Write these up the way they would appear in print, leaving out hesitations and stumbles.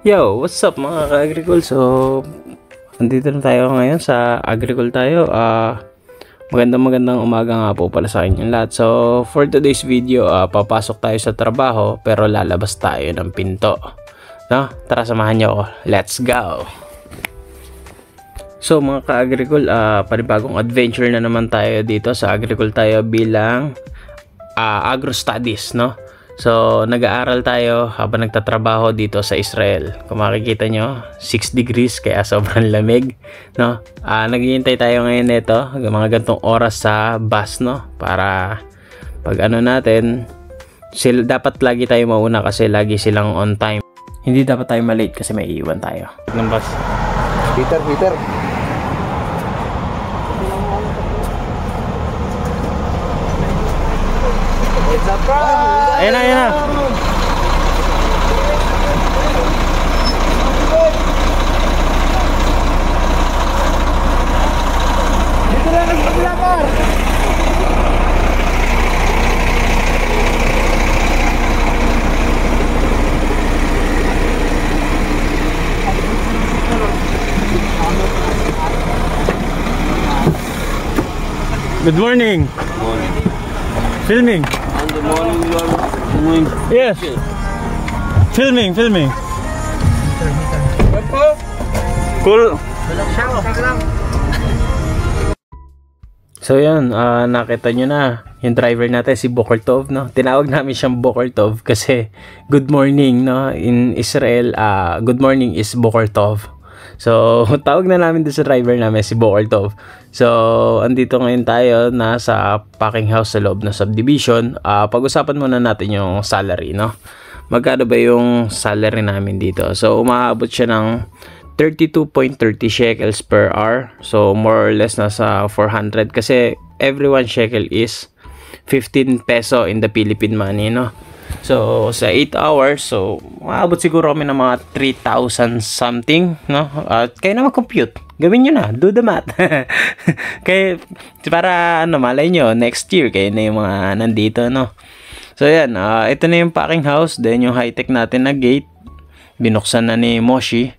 Yo, what's up mga ka-agricol? So, andito na tayo ngayon sa agricol tayo. Magandang umaga nga po pala sa inyong lahat. So, for today's video, papasok tayo sa trabaho pero lalabas tayo ng pinto. No? Tara, samahan niyo ako. Let's go! So, mga ka-agricol, panibagong adventure na naman tayo dito sa agricol tayo bilang agro studies, no? So, nag-aaral tayo habang nagtatrabaho dito sa Israel. Kung makikita nyo, 6 degrees kaya sobrang lamig, no? Naghihintay tayo ngayon nito, mga gantong oras sa bus, no? Para pag ano natin, dapat lagi tayo mauna kasi lagi silang on time. Hindi dapat tayo malate kasi may iiwan tayo ng bus. Peter. It's a prank! Ayan na. Dito lang ang paglakar! Good morning. Filming. Good morning, you are doing. Yes. Filming. Cool. So yan, nakita nyo na yung driver natin si Bokertov, no? Tinawag namin siyang Bokertov kasi good morning, no? In Israel, good morning is Bokertov. So, tawag na namin doon sa driver namin si Bokertov. So, andito ngayon tayo nasa packing house sa loob ng subdivision. Pag-usapan muna natin yung salary, no? Magkano ba yung salary namin dito? So, umaabot siya ng 32.30 shekels per hour. So, more or less nasa 400 kasi every 1 shekel is 15 peso in the Philippine money, no? So, sa 8 hours, so, maabot siguro kami ng mga 3,000 something, no? Kayo na mag-compute. Gawin nyo na. Do the math. Kaya, para, malay nyo, next year, kayo na yung mga nandito, no? So, yan. Ito na yung packing house. Then, yung high-tech natin na gate. Binuksan na ni Moshi.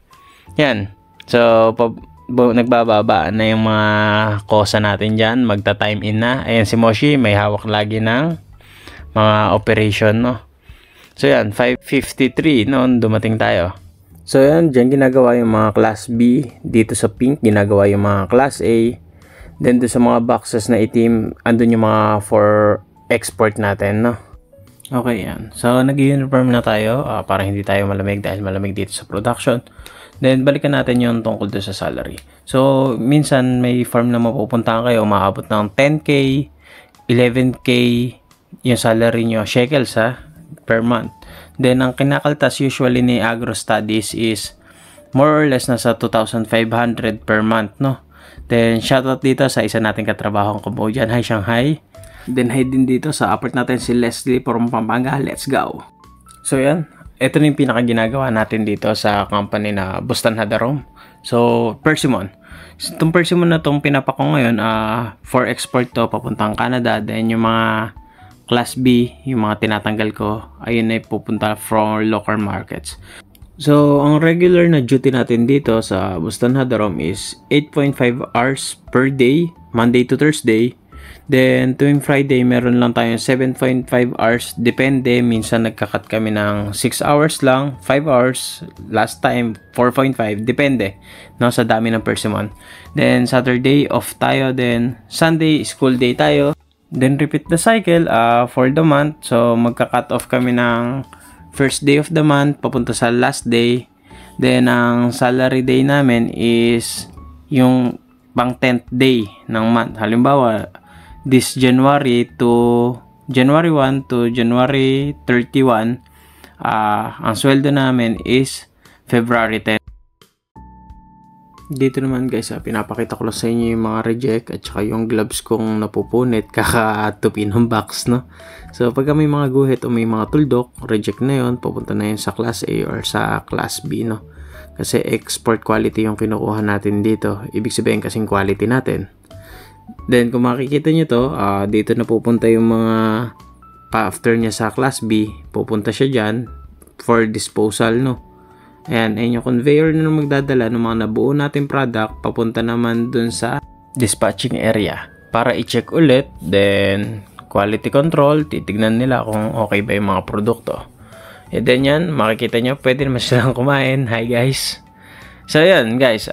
Yan. So, nagbababa na yung mga kosa natin dyan. Magta-time in na. Ayan si Moshi. May hawak lagi ng mga operation, no? So yan, 5:53 noon dumating tayo. So yan, dyan ginagawa yung mga class B. Dito sa pink, ginagawa yung mga class A. Then doon sa mga boxes na itim, andun yung mga for export natin, no? Okay, yan. So nag-uniform na tayo para hindi tayo malamig dahil malamig dito sa production. Then balikan natin yung tungkol doon sa salary. So minsan may farm na mapupuntahan kayo, maabot ng 10K, 11K, yung salary nyo, shekels per month. Then, ang kinakaltas usually ni Agro Studies is more or less nasa 2,500 per month, no? Then, shoutout dito sa isa nating katrabaho ng Cambodian. Hi, Shanghai. Then, hi din dito sa apport natin si Leslie from Pampanga. Let's go! So, yan. Ito na yung pinakaginagawa natin dito sa company na Bustan Hadarom. So, persimmon. Itong persimmon na itong pinapako ngayon, for export to, papuntang Canada. Then, yung mga Class B, yung mga tinatanggal ko, ayun ay pupunta from local markets. So, ang regular na duty natin dito sa Bustan Hadarom is 8.5 hours per day, Monday to Thursday. Then, tuwing Friday, meron lang tayong 7.5 hours. Depende, minsan nagkakat kami ng 6 hours lang, 5 hours. Last time, 4.5. Depende, no, sa dami ng persimmon. Then, Saturday, off tayo. Then, Sunday, school day tayo. Then, repeat the cycle for the month. So, magka-cut off kami ng first day of the month, papunta sa last day. Then, ang salary day namin is yung pang 10th day ng month. Halimbawa, this January 1 to January 31, ang sweldo namin is February 10. Dito naman guys, pinapakita ko lang sa inyo yung mga reject at saka yung gloves kong napupunit kakatupi ng box, no? So pag may mga guhit o may mga tuldok, reject na yun, pupunta na yun sa class A or sa class B, no? Kasi export quality yung kinukuha natin dito, ibig sabihin kasing quality natin. Then kung makikita nyo to, dito na pupunta yung mga after niya sa class B, pupunta siya dyan for disposal, no? Ayan, ayun yung conveyor na magdadala ng mga nabuo nating product papunta naman dun sa dispatching area para i-check ulit. Then, quality control, titignan nila kung okay ba yung mga produkto. And then yan, makikita nyo, pwede naman silang kumain. Hi guys! So yan guys,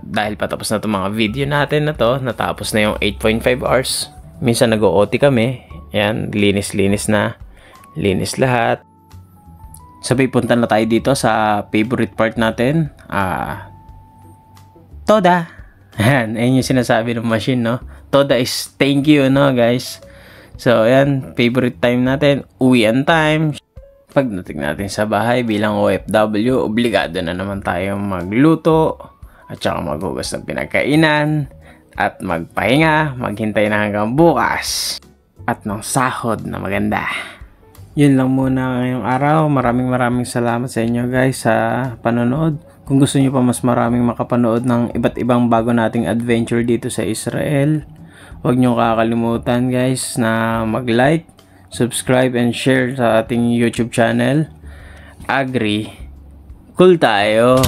dahil patapos na itong mga video natin na to, natapos na yung 8.5 hours. Minsan nag-OT kami. Yan, linis-linis na. Linis lahat. Sabay punta na tayo dito sa favorite part natin. Toda. Ayan, ayun yung sinasabi ng machine, no? Toda is thank you, no, guys? So, ayan, favorite time natin. Uwian time. Pagdating natin sa bahay bilang OFW, obligado na naman tayong magluto at saka maghugas ng pinagkainan at magpahinga, maghintay na hanggang bukas at ng sahod na maganda. Yun lang muna ngayong araw. Maraming salamat sa inyo guys sa panonood. Kung gusto niyo pa mas maraming makapanood ng iba't ibang bago nating adventure dito sa Israel, huwag niyo kakalimutan guys na mag-like, subscribe and share sa ating YouTube channel. Agri, cool tayo!